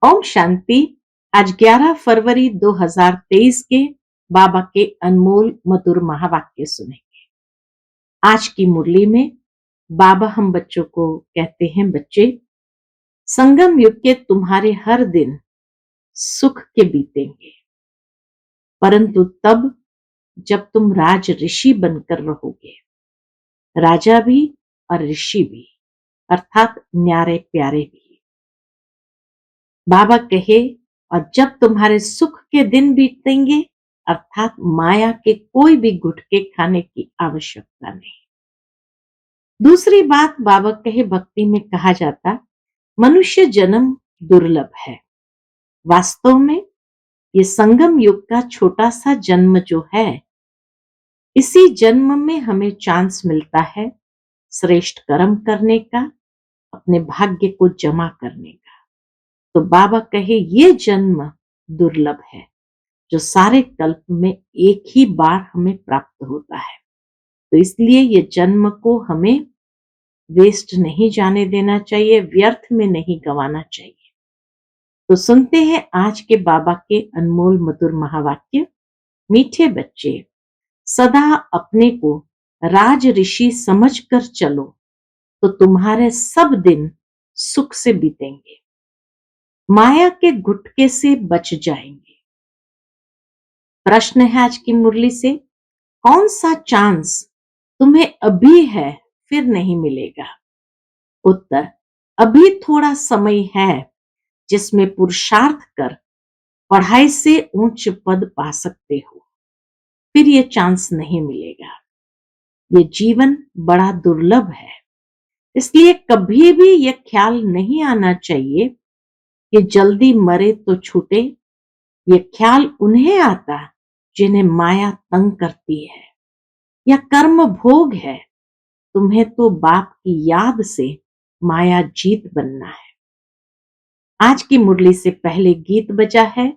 ओम शांति। आज 11 फरवरी 2023 के बाबा के अनमोल मधुर महावाक्य सुने। आज की मुरली में बाबा हम बच्चों को कहते हैं, बच्चे, संगम युग के तुम्हारे हर दिन सुख के बीतेंगे, परंतु तब जब तुम राज ऋषि बनकर रहोगे। राजा भी और ऋषि भी, अर्थात न्यारे प्यारे भी। बाबा कहे, और जब तुम्हारे सुख के दिन बीतेंगे, अर्थात माया के कोई भी गुटके खाने की आवश्यकता नहीं। दूसरी बात बाबा कहे, भक्ति में कहा जाता मनुष्य जन्म दुर्लभ है। वास्तव में ये संगम युग का छोटा सा जन्म जो है, इसी जन्म में हमें चांस मिलता है श्रेष्ठ कर्म करने का, अपने भाग्य को जमा करने का। तो बाबा कहे ये जन्म दुर्लभ है, जो सारे कल्प में एक ही बार हमें प्राप्त होता है। तो इसलिए ये जन्म को हमें वेस्ट नहीं जाने देना चाहिए, व्यर्थ में नहीं गंवाना चाहिए। तो सुनते हैं आज के बाबा के अनमोल मधुर महावाक्य। मीठे बच्चे, सदा अपने को राज ऋषि समझकर चलो, तो तुम्हारे सब दिन सुख से बीतेंगे, माया के गुटके से बच जाएंगे। प्रश्न है आज की मुरली से, कौन सा चांस तुम्हें अभी है फिर नहीं मिलेगा? उत्तर, अभी थोड़ा समय है जिसमें पुरुषार्थ कर पढ़ाई से उच्च पद पा सकते हो, फिर ये चांस नहीं मिलेगा। ये जीवन बड़ा दुर्लभ है, इसलिए कभी भी ये ख्याल नहीं आना चाहिए कि जल्दी मरे तो छूटे। ये ख्याल उन्हें आता जिन्हें माया तंग करती है या कर्म भोग है। तुम्हें तो बाप की याद से माया जीत बनना है। आज की मुरली से पहले गीत बजा है,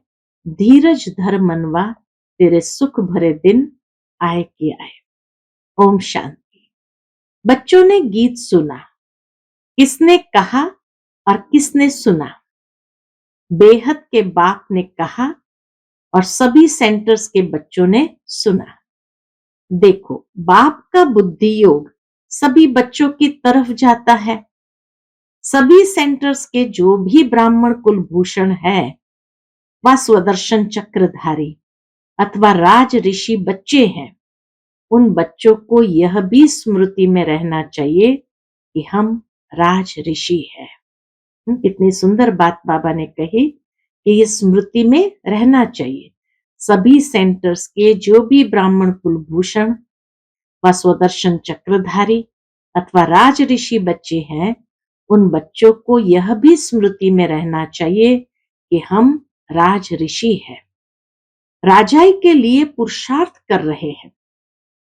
धीरज धर मनवा, तेरे सुख भरे दिन आए कि आए। ओम शांति। बच्चों ने गीत सुना, किसने कहा और किसने सुना? बेहद के बाप ने कहा और सभी सेंटर्स के बच्चों ने सुना। देखो, बाप का बुद्धि योग सभी बच्चों की तरफ जाता है। सभी सेंटर्स के जो भी ब्राह्मण कुलभूषण है, व स्वदर्शन चक्रधारी अथवा राज ऋषि बच्चे हैं, उन बच्चों को यह भी स्मृति में रहना चाहिए कि हम राज ऋषि हैं। कितनी सुंदर बात बाबा ने कही कि ये स्मृति में रहना चाहिए। सभी सेंटर्स के जो भी ब्राह्मण कुलभूषण व स्वदर्शन चक्रधारी अथवा राज ऋषि बच्चे हैं, उन बच्चों को यह भी स्मृति में रहना चाहिए कि हम राज ऋषि हैं, राजाई के लिए पुरुषार्थ कर रहे हैं।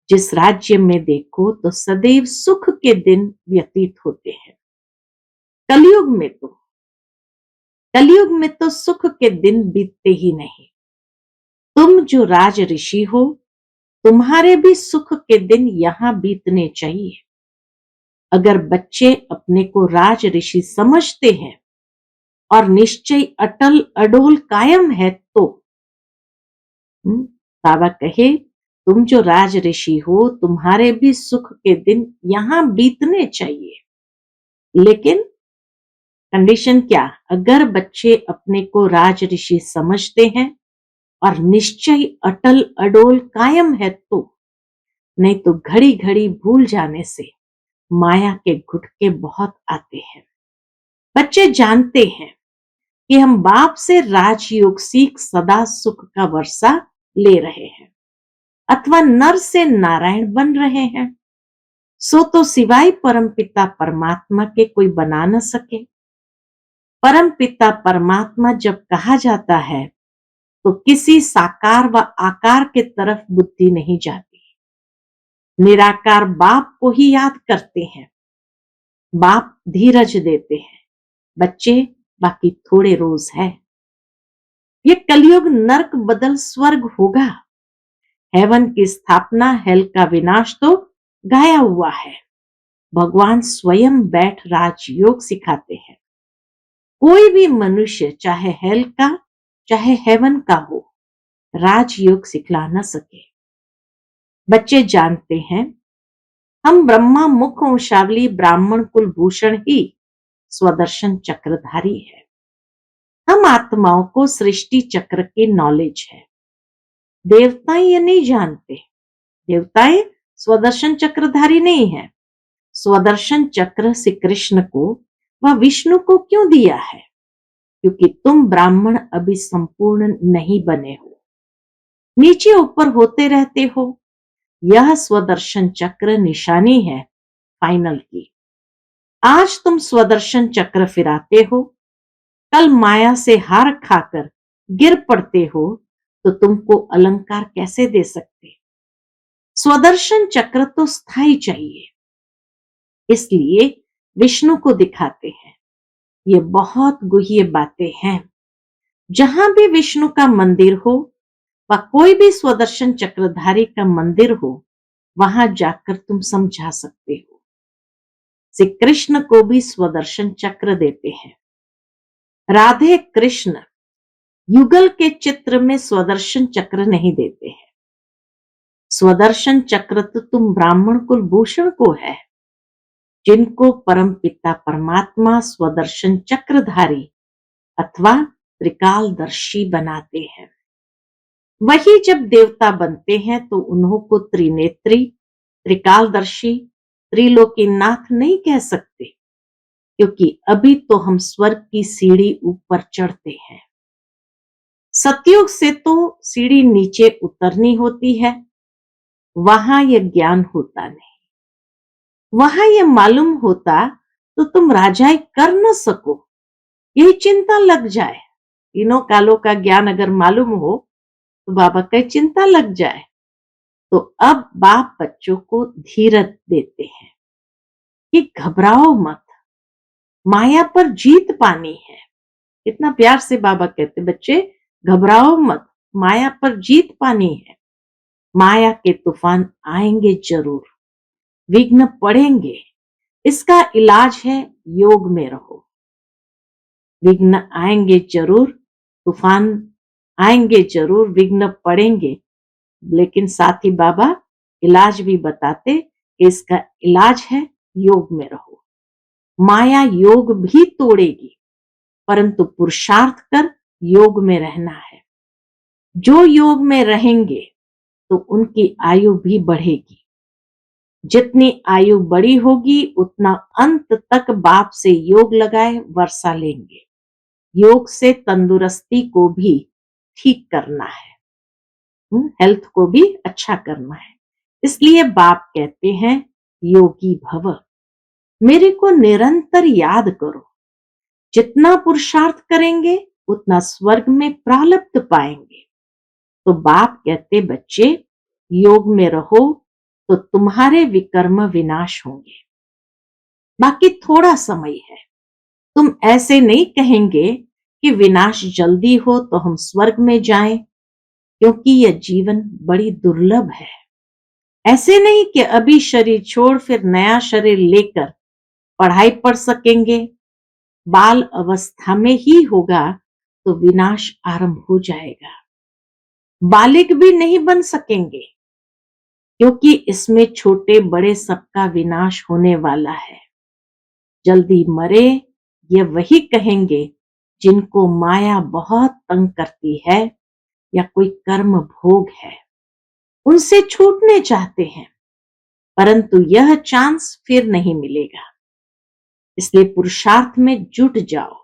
जिस राज्य में देखो तो सदैव सुख के दिन व्यतीत होते हैं। कलयुग में तो सुख के दिन बीतते ही नहीं। तुम जो राज ऋषि हो, तुम्हारे भी सुख के दिन यहां बीतने चाहिए। अगर बच्चे अपने को राज ऋषि समझते हैं और निश्चय अटल अडोल कायम है, तो बाबा कहे, तुम जो राज ऋषि हो, तुम्हारे भी सुख के दिन यहां बीतने चाहिए। लेकिन कंडीशन क्या? अगर बच्चे अपने को राज ऋषि समझते हैं और निश्चय अटल अडोल कायम है, तो नहीं तो घड़ी घड़ी भूल जाने से माया के गुटके बहुत आते हैं। बच्चे जानते हैं कि हम बाप से राजयोग सीख सदा सुख का वर्षा ले रहे हैं अथवा नर से नारायण बन रहे हैं, सो तो सिवाय परमपिता परमात्मा के कोई बना न सके। परमपिता परमात्मा जब कहा जाता है तो किसी साकार व आकार के तरफ बुद्धि नहीं जाती। निराकार बाप को ही याद करते हैं। बाप धीरज देते हैं, बच्चे बाकी थोड़े रोज है। ये कलयुग नर्क बदल स्वर्ग होगा। हेवन की स्थापना, हेल का विनाश तो गाया हुआ है। भगवान स्वयं बैठ राजयोग सिखाते हैं। कोई भी मनुष्य चाहे हेल का चाहे हेवन का हो, राजयोग सिखला न सके। बच्चे जानते हैं हम ब्रह्मा मुख वंशावली ब्राह्मण कुलभूषण ही स्वदर्शन चक्रधारी है। हम आत्माओं को सृष्टि चक्र की नॉलेज है। देवताएं ये नहीं जानते। देवताएं स्वदर्शन चक्रधारी नहीं है। स्वदर्शन चक्र श्री कृष्ण को व विष्णु को क्यों दिया है? क्योंकि तुम ब्राह्मण अभी संपूर्ण नहीं बने हो, नीचे ऊपर होते रहते हो। यह स्वदर्शन चक्र निशानी है फाइनल की। आज तुम स्वदर्शन चक्र फिराते हो, कल माया से हार खाकर गिर पड़ते हो, तो तुमको अलंकार कैसे दे सकते? स्वदर्शन चक्र तो स्थायी चाहिए, इसलिए विष्णु को दिखाते हैं। ये बहुत गुह्य बातें हैं। जहां भी विष्णु का मंदिर हो व कोई भी स्वदर्शन चक्रधारी का मंदिर हो, वहां जाकर तुम समझा सकते हो। श्री कृष्ण को भी स्वदर्शन चक्र देते हैं। राधे कृष्ण युगल के चित्र में स्वदर्शन चक्र नहीं देते हैं। स्वदर्शन चक्र तो तुम ब्राह्मण कुलभूषण को है, जिनको परम पिता परमात्मा स्वदर्शन चक्रधारी अथवा त्रिकालदर्शी बनाते हैं। वही जब देवता बनते हैं तो उन्हों को त्रिनेत्री, त्रिकालदर्शी, त्रिलोकीनाथ नहीं कह सकते, क्योंकि अभी तो हम स्वर्ग की सीढ़ी ऊपर चढ़ते हैं। सतयुग से तो सीढ़ी नीचे उतरनी होती है। वहां यह ज्ञान होता नहीं। वहां यह मालूम होता तो तुम राजाई कर न सको, यही चिंता लग जाए। तीनों कालों का ज्ञान अगर मालूम हो तो बाबा की चिंता लग जाए। तो अब बाप बच्चों को धीरज देते हैं कि घबराओ मत, माया पर जीत पानी है। इतना प्यार से बाबा कहते, बच्चे घबराओ मत, माया पर जीत पानी है। माया के तूफान आएंगे जरूर, विघ्न पड़ेंगे, इसका इलाज है योग में रहो। विघ्न आएंगे जरूर, तूफान आएंगे जरूर, विघ्न पड़ेंगे, लेकिन साथ ही बाबा इलाज भी बताते कि इसका इलाज है योग में रहो। माया योग भी तोड़ेगी, परंतु पुरुषार्थ कर योग में रहना है। जो योग में रहेंगे तो उनकी आयु भी बढ़ेगी। जितनी आयु बड़ी होगी उतना अंत तक बाप से योग लगाए वर्षा लेंगे। योग से तंदुरुस्ती को भी ठीक करना है, हेल्थ को भी अच्छा करना है। इसलिए बाप कहते हैं योगी भव, मेरे को निरंतर याद करो। जितना पुरुषार्थ करेंगे उतना स्वर्ग में प्रालब्ध पाएंगे। तो बाप कहते बच्चे योग में रहो तो तुम्हारे विकर्म विनाश होंगे। बाकी थोड़ा समय है। तुम ऐसे नहीं कहेंगे कि विनाश जल्दी हो तो हम स्वर्ग में जाएं, क्योंकि यह जीवन बड़ी दुर्लभ है। ऐसे नहीं कि अभी शरीर छोड़ फिर नया शरीर लेकर पढ़ाई पढ़ सकेंगे। बाल अवस्था में ही होगा तो विनाश आरंभ हो जाएगा। बालिक भी नहीं बन सकेंगे, क्योंकि इसमें छोटे बड़े सबका विनाश होने वाला है। जल्दी मरे ये वही कहेंगे जिनको माया बहुत तंग करती है या कोई कर्म भोग है, उनसे छूटने चाहते हैं, परंतु यह चांस फिर नहीं मिलेगा। इसलिए पुरुषार्थ में जुट जाओ।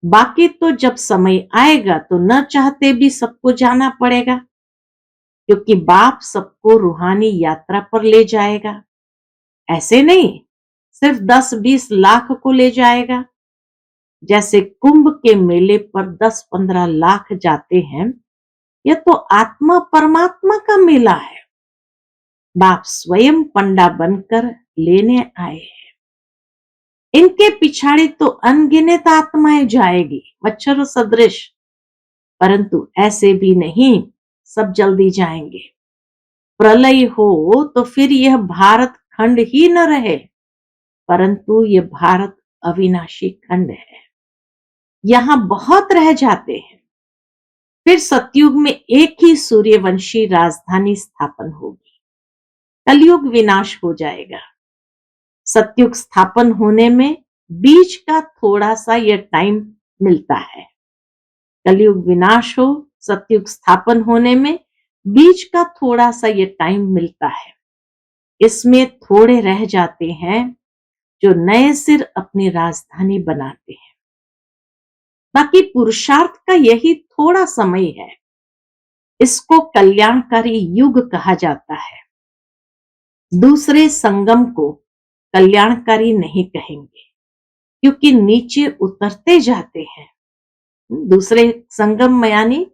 बाकी तो जब समय आएगा तो न चाहते भी सबको जाना पड़ेगा, क्योंकि बाप सबको रूहानी यात्रा पर ले जाएगा। ऐसे नहीं सिर्फ 10-20 लाख को ले जाएगा। जैसे कुंभ के मेले पर 10-15 लाख जाते हैं, यह तो आत्मा परमात्मा का मेला है। बाप स्वयं पंडा बनकर लेने आए हैं। इनके पिछाड़ी तो अनगिनत आत्माएं जाएगी मच्छर सदृश, परंतु ऐसे भी नहीं सब जल्दी जाएंगे। प्रलय हो तो फिर यह भारत खंड ही न रहे, परंतु यह भारत अविनाशी खंड है। यहां बहुत रह जाते हैं। फिर सतयुग में एक ही सूर्यवंशी राजधानी स्थापन होगी। कलयुग विनाश हो जाएगा। सतयुग स्थापन होने में बीच का थोड़ा सा यह टाइम मिलता है। कलयुग विनाश हो, सतयुग स्थापन होने में बीच का थोड़ा सा ये टाइम मिलता है। इसमें थोड़े रह जाते हैं जो नए सिर अपनी राजधानी बनाते हैं। बाकी पुरुषार्थ का यही थोड़ा समय है। इसको कल्याणकारी युग कहा जाता है। दूसरे संगम को कल्याणकारी नहीं कहेंगे, क्योंकि नीचे उतरते जाते हैं। दूसरे संगम में यानी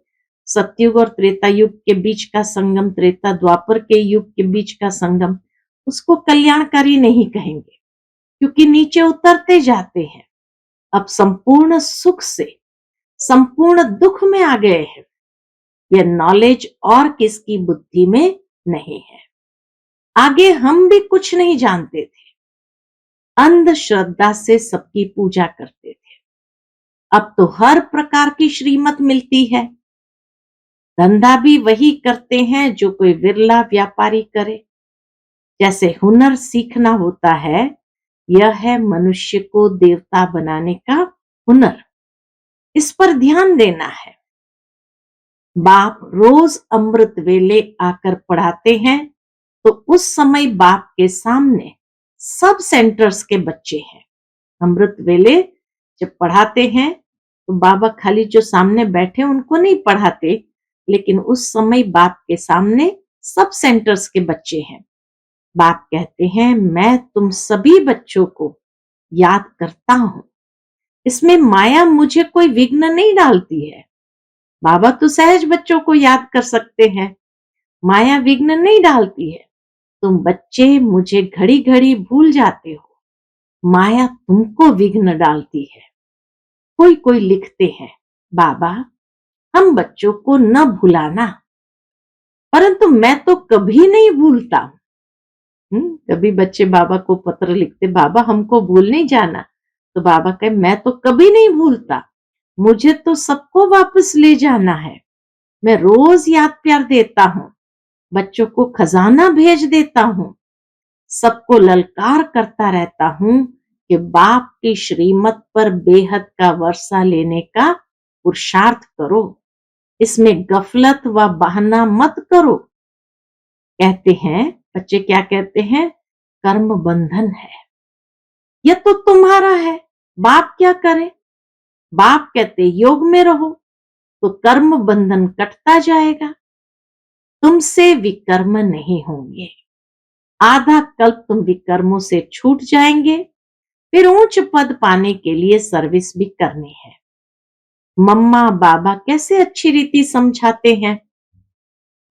सतयुग और त्रेता युग के बीच का संगम, त्रेता द्वापर के युग के बीच का संगम, उसको कल्याणकारी नहीं कहेंगे, क्योंकि नीचे उतरते जाते हैं। अब संपूर्ण सुख से संपूर्ण दुख में आ गए हैं। यह नॉलेज और किसकी बुद्धि में नहीं है। आगे हम भी कुछ नहीं जानते थे, अंधश्रद्धा से सबकी पूजा करते थे। अब तो हर प्रकार की श्रीमत मिलती है। धंधा भी वही करते हैं जो कोई विरला व्यापारी करे। जैसे हुनर सीखना होता है, यह है मनुष्य को देवता बनाने का हुनर। इस पर ध्यान देना है। बाप रोज अमृत वेले आकर पढ़ाते हैं, तो उस समय बाप के सामने सब सेंटर्स के बच्चे हैं। अमृत वेले जब पढ़ाते हैं तो बाबा खाली जो सामने बैठे उनको नहीं पढ़ाते, लेकिन उस समय बाप के सामने सब सेंटर्स के बच्चे हैं। बाप कहते हैं, मैं तुम सभी बच्चों को याद करता हूं। इसमें माया मुझे कोई विघ्न नहीं डालती है। बाबा तो सहज बच्चों को याद कर सकते हैं, माया विघ्न नहीं डालती है। तुम बच्चे मुझे घड़ी घड़ी भूल जाते हो, माया तुमको विघ्न डालती है। कोई कोई लिखते हैं, बाबा हम बच्चों को न भुलाना, परंतु मैं तो कभी नहीं भूलता। कभी बच्चे बाबा को पत्र लिखते, बाबा हमको भूल नहीं जाना, तो बाबा कहे मैं तो कभी नहीं भूलता, मुझे तो सबको वापस ले जाना है। मैं रोज याद प्यार देता हूं, बच्चों को खजाना भेज देता हूं, सबको ललकार करता रहता हूं कि बाप की श्रीमत पर बेहद का वर्षा लेने का पुरुषार्थ करो। इसमें गफलत व बहाना मत करो। कहते हैं बच्चे, क्या कहते हैं? कर्म बंधन है, यह तो तुम्हारा है, बाप क्या करे? बाप कहते योग में रहो, तो कर्म बंधन कटता जाएगा, तुमसे विकर्म नहीं होंगे। आधा कल्प तुम विकर्मों से छूट जाएंगे। फिर उच्च पद पाने के लिए सर्विस भी करनी है। मम्मा बाबा कैसे अच्छी रीति समझाते हैं।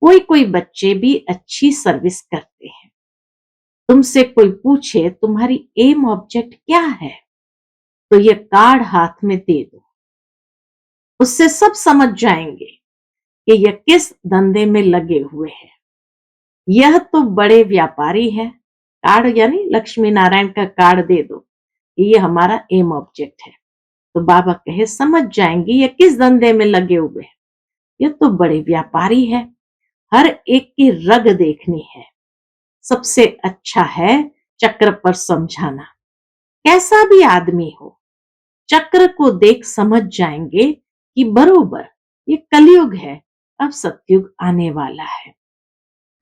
कोई कोई बच्चे भी अच्छी सर्विस करते हैं। तुमसे कोई पूछे तुम्हारी एम ऑब्जेक्ट क्या है, तो ये कार्ड हाथ में दे दो, उससे सब समझ जाएंगे कि यह किस धंधे में लगे हुए हैं। यह तो बड़े व्यापारी है। कार्ड यानी लक्ष्मी नारायण का कार्ड दे दो, ये हमारा एम ऑब्जेक्ट है, तो बाबा कहे समझ जाएंगे ये किस धंधे में लगे हुए हैं। ये तो बड़े व्यापारी है, हर एक की रग देखनी है। सबसे अच्छा है चक्र पर समझाना। कैसा भी आदमी हो, चक्र को देख समझ जाएंगे कि बरोबर ये कलयुग है, अब सतयुग आने वाला है।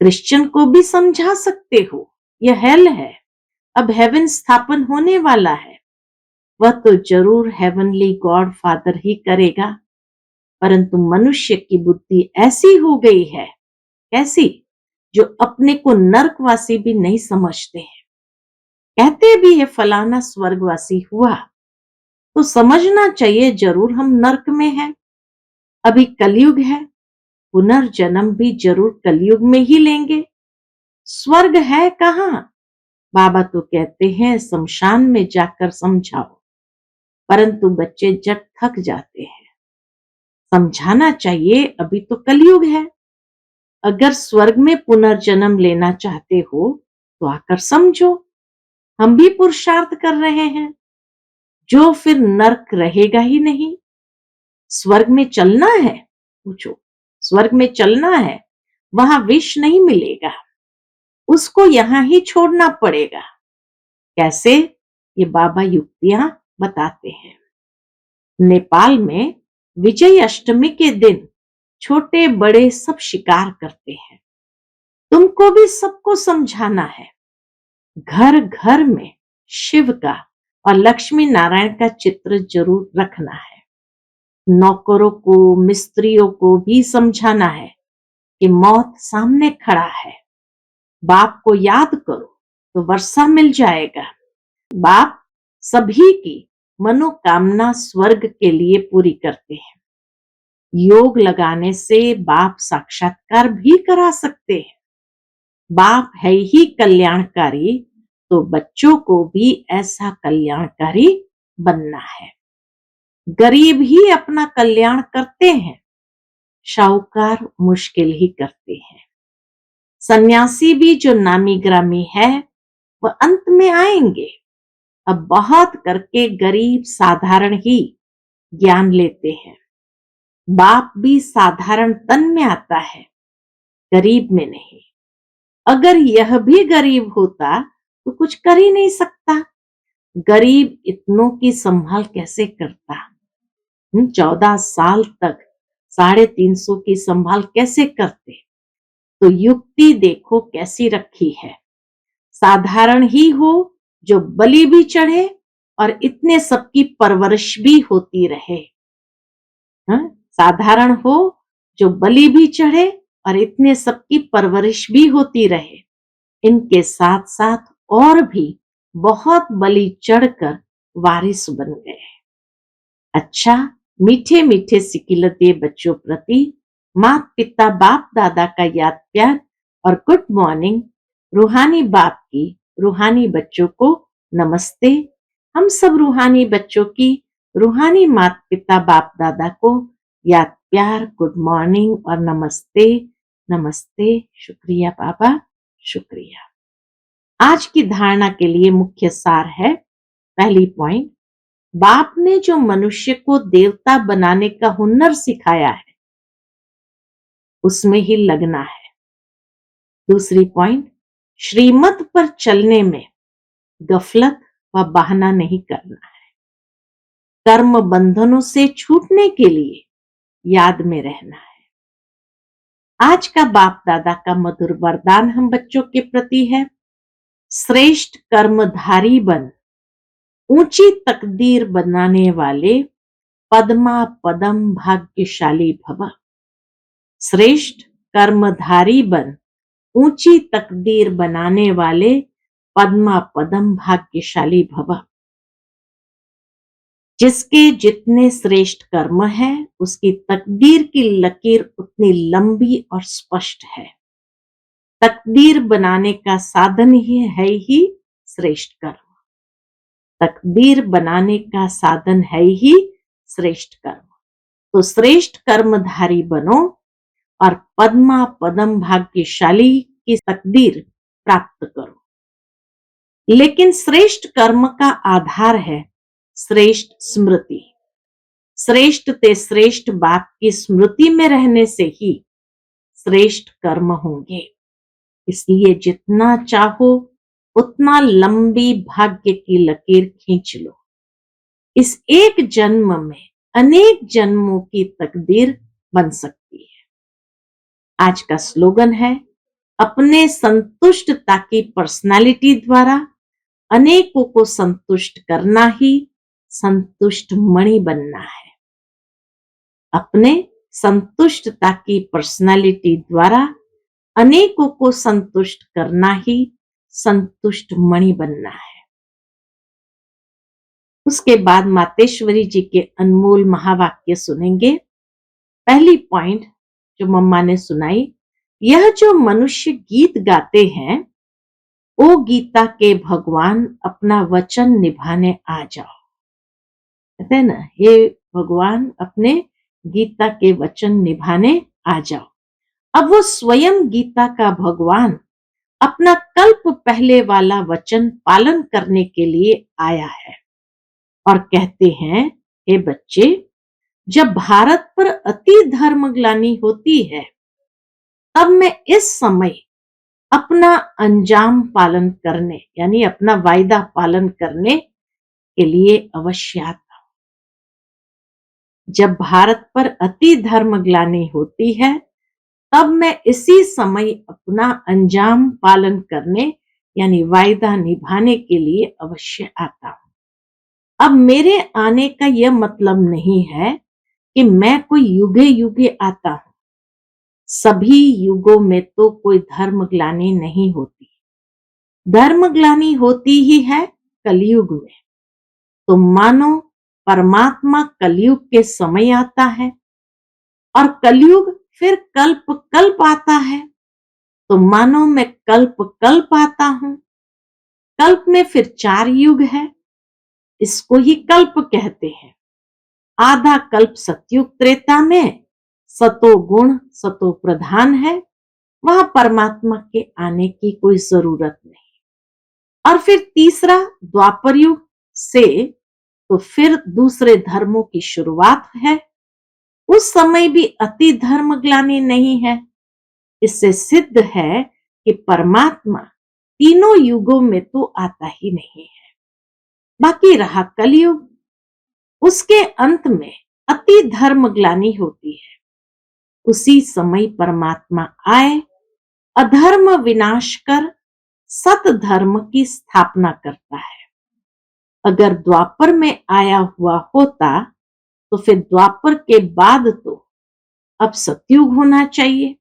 क्रिश्चियन को भी समझा सकते हो, यह हेल है, अब हेवन स्थापन होने वाला है। वह तो जरूर हेवनली गॉड फादर ही करेगा, परंतु मनुष्य की बुद्धि ऐसी हो गई है, कैसी, जो अपने को नरकवासी भी नहीं समझते हैं। कहते भी है फलाना स्वर्गवासी हुआ, तो समझना चाहिए जरूर हम नरक में हैं। अभी कलयुग है, पुनर्जन्म भी जरूर कलयुग में ही लेंगे। स्वर्ग है कहाँ? बाबा तो कहते हैं शमशान में जाकर समझाओ, परंतु बच्चे जब थक जाते हैं। समझाना चाहिए अभी तो कलयुग है, अगर स्वर्ग में पुनर्जन्म लेना चाहते हो तो आकर समझो। हम भी पुरुषार्थ कर रहे हैं, जो फिर नरक रहेगा ही नहीं। स्वर्ग में चलना है? पूछो, स्वर्ग में चलना है, वहां विष नहीं मिलेगा, उसको यहां ही छोड़ना पड़ेगा। कैसे? ये बाबा युक्तियां बताते हैं। नेपाल में विजय अष्टमी के दिन छोटे बड़े सब शिकार करते हैं। तुमको भी सबको समझाना है। घर घर में शिव का और लक्ष्मी नारायण का चित्र जरूर रखना है। नौकरों को, मिस्त्रियों को भी समझाना है कि मौत सामने खड़ा है। बाप को याद करो तो वर्षा मिल जाएगा। बाप सभी की मनोकामना स्वर्ग के लिए पूरी करते हैं। योग लगाने से बाप साक्षात्कार भी करा सकते हैं। बाप है ही कल्याणकारी, तो बच्चों को भी ऐसा कल्याणकारी बनना है। गरीब ही अपना कल्याण करते हैं, शाहूकार मुश्किल ही करते हैं। सन्यासी भी जो नामी ग्रामी है वह अंत में आएंगे। अब बहुत करके गरीब साधारण ही ज्ञान लेते हैं। बाप भी साधारण तन में आता है, गरीब में नहीं। अगर यह भी गरीब होता तो कुछ कर ही नहीं सकता। गरीब इतनों की संभाल कैसे करता? 14 साल तक 350 की संभाल कैसे करते? तो युक्ति देखो कैसी रखी है। साधारण ही हो जो बलि भी चढ़े और इतने सबकी परवरिश भी होती रहे। साधारण हो जो बलि भी चढ़े और इतने सबकी परवरिश भी होती रहे। इनके साथ साथ और भी बहुत बलि चढ़कर वारिस बन गए। अच्छा, मीठे मीठे सिकिलते बच्चों प्रति माता पिता बाप दादा का याद प्यार और गुड मॉर्निंग। रूहानी बाप की रूहानी बच्चों को नमस्ते। हम सब रूहानी बच्चों की रूहानी माता पिता बाप दादा को याद प्यार, गुड मॉर्निंग और नमस्ते। नमस्ते। शुक्रिया बाबा, शुक्रिया। आज की धारणा के लिए मुख्य सार है। पहली पॉइंट, बाप ने जो मनुष्य को देवता बनाने का हुनर सिखाया है उसमें ही लगना है। दूसरी पॉइंट, श्रीमत पर चलने में गफलत व बहाना नहीं करना है। कर्म बंधनों से छूटने के लिए याद में रहना है। आज का बाप दादा का मधुर वरदान हम बच्चों के प्रति है। श्रेष्ठ कर्मधारी बन, ऊंची तकदीर बनाने वाले पद्मा पदम भाग्यशाली भव। श्रेष्ठ कर्मधारी बन, ऊंची तकदीर बनाने वाले पद्मा पदम भाग्यशाली भव। जिसके जितने श्रेष्ठ कर्म है उसकी तकदीर की लकीर उतनी लंबी और स्पष्ट है। तकदीर बनाने का साधन ही श्रेष्ठ कर्म। तकदीर बनाने का साधन है ही श्रेष्ठ कर्म। तो श्रेष्ठ कर्मधारी बनो और पद्मा पदम भाग्यशाली की तकदीर प्राप्त करो। लेकिन श्रेष्ठ कर्म का आधार है श्रेष्ठ स्मृति। श्रेष्ठ ते श्रेष्ठ बाप की स्मृति में रहने से ही श्रेष्ठ कर्म होंगे। इसलिए जितना चाहो उतना लंबी भाग्य की लकीर खींच लो। इस एक जन्म में अनेक जन्मों की तकदीर बन सकती है। आज का स्लोगन है, अपने संतुष्टता की पर्सनालिटी द्वारा अनेकों को संतुष्ट करना ही संतुष्ट मणि बनना है। अपने संतुष्टता की पर्सनालिटी द्वारा अनेकों को संतुष्ट करना ही संतुष्ट मणि बनना है। उसके बाद मातेश्वरी जी के अनमोल महावाक्य सुनेंगे। पहली पॉइंट जो मम्मा ने सुनाई, यह जो मनुष्य गीत गाते हैं, ओ गीता के भगवान अपना वचन निभाने आ जाओ। कहते हैं ना, हे भगवान अपने गीता के वचन निभाने आ जाओ। अब वो स्वयं गीता का भगवान अपना कल्प पहले वाला वचन पालन करने के लिए आया है और कहते हैं, हे बच्चे, जब भारत पर अति धर्मग्लानि होती है, तब मैं इस समय अपना अंजाम पालन करने यानी अपना वायदा पालन करने के लिए अवश्य आता हूं। जब भारत पर अति धर्मग्लानि होती है, तब मैं इसी समय अपना अंजाम पालन करने यानी वायदा निभाने के लिए अवश्य आता हूं। अब मेरे आने का यह मतलब नहीं है कि मैं कोई युगे युगे आता हूं। सभी युगों में तो कोई धर्मग्लानि नहीं होती। धर्मग्लानि होती ही है कलयुग में। तो मानो परमात्मा कलयुग के समय आता है और कलयुग फिर कल्प कल्प आता है। तो मानो मैं कल्प कल्प आता हूं। कल्प में फिर 4 युग है, इसको ही कल्प कहते हैं। आधा कल्प सतयुग त्रेता में सतो गुण सतो प्रधान है, वहां परमात्मा के आने की कोई जरूरत नहीं। और फिर तीसरा द्वापर युग से तो फिर दूसरे धर्मों की शुरुआत है। उस समय भी अति धर्मग्लानि नहीं है। इससे सिद्ध है कि परमात्मा तीनों युगों में तो आता ही नहीं है। बाकी रहा कलयुग, उसके अंत में अति धर्मग्लानि होती है। उसी समय परमात्मा आए, अधर्म विनाश कर सत धर्म की स्थापना करता है। अगर द्वापर में आया हुआ होता तो फिर द्वापर के बाद तो अब सतयुग होना चाहिए,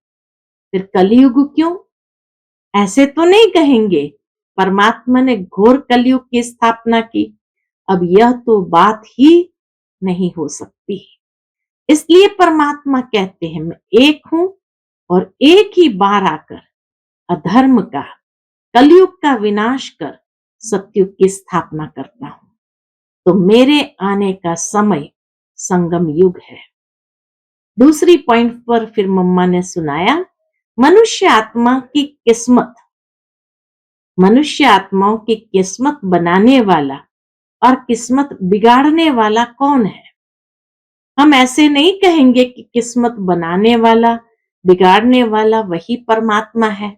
फिर कलयुग क्यों? ऐसे तो नहीं कहेंगे परमात्मा ने घोर कलयुग की स्थापना की। अब यह तो बात ही नहीं हो सकती। इसलिए परमात्मा कहते हैं मैं एक हूं और एक ही बार आकर अधर्म का कलयुग का विनाश कर सतयुग की स्थापना करता हूं। तो मेरे आने का समय संगम युग है। दूसरी पॉइंट पर फिर मम्मा ने सुनाया, मनुष्य आत्मा की किस्मत, मनुष्य आत्माओं की किस्मत बनाने वाला और किस्मत बिगाड़ने वाला कौन है? हम ऐसे नहीं कहेंगे कि किस्मत बनाने वाला बिगाड़ने वाला वही परमात्मा है।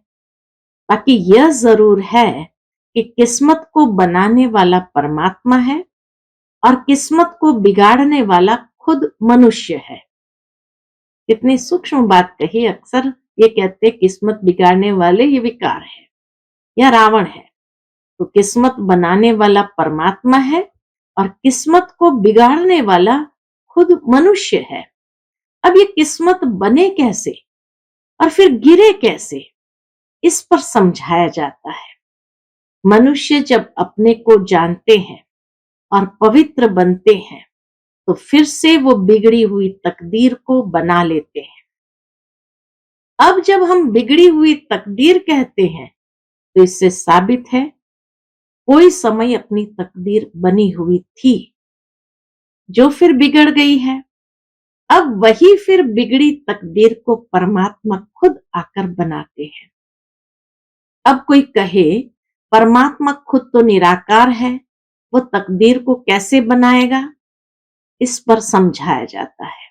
बाकी यह जरूर है कि किस्मत को बनाने वाला परमात्मा है और किस्मत को बिगाड़ने वाला खुद मनुष्य है। कितनी सूक्ष्म बात कही। अक्सर ये कहते किस्मत बिगाड़ने वाले ये विकार है या रावण है। तो किस्मत बनाने वाला परमात्मा है और किस्मत को बिगाड़ने वाला खुद मनुष्य है। अब ये किस्मत बने कैसे और फिर गिरे कैसे, इस पर समझाया जाता है। मनुष्य जब अपने को जानते हैं और पवित्र बनते हैं तो फिर से वो बिगड़ी हुई तकदीर को बना लेते हैं। अब जब हम बिगड़ी हुई तकदीर कहते हैं तो इससे साबित है कोई समय अपनी तकदीर बनी हुई थी जो फिर बिगड़ गई है। अब वही फिर बिगड़ी तकदीर को परमात्मा खुद आकर बनाते हैं। अब कोई कहे परमात्मा खुद तो निराकार है, वो तकदीर को कैसे बनाएगा? इस पर समझाया जाता है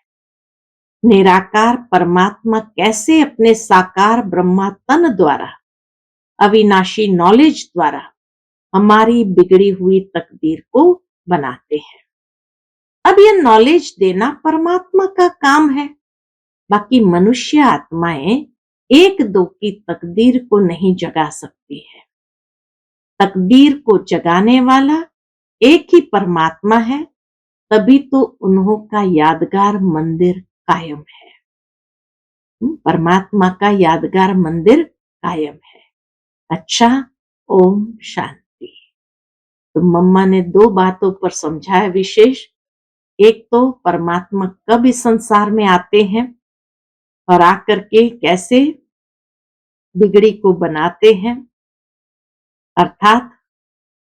निराकार परमात्मा कैसे अपने साकार ब्रह्मा तन द्वारा, अविनाशी नॉलेज द्वारा हमारी बिगड़ी हुई तकदीर को बनाते हैं। अब यह नॉलेज देना परमात्मा का काम है। बाकी मनुष्य आत्माएं एक दो की तकदीर को नहीं जगा सकती है। तकदीर को जगाने वाला एक ही परमात्मा है, तभी तो उन्हों का यादगार मंदिर कायम है। परमात्मा का यादगार मंदिर कायम है। अच्छा, ओम शांति। तो मम्मा ने 2 बातों पर समझाया विशेष। एक तो परमात्मा कब इस संसार में आते हैं और आकर के कैसे बिगड़ी को बनाते हैं, अर्थात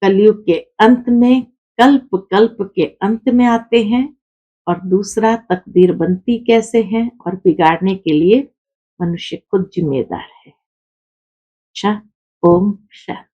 कलयुग के अंत में कल्प कल्प के अंत में आते हैं। और दूसरा तकदीर बनती कैसे है और बिगाड़ने के लिए मनुष्य खुद जिम्मेदार है। अच्छा, ओम शांति।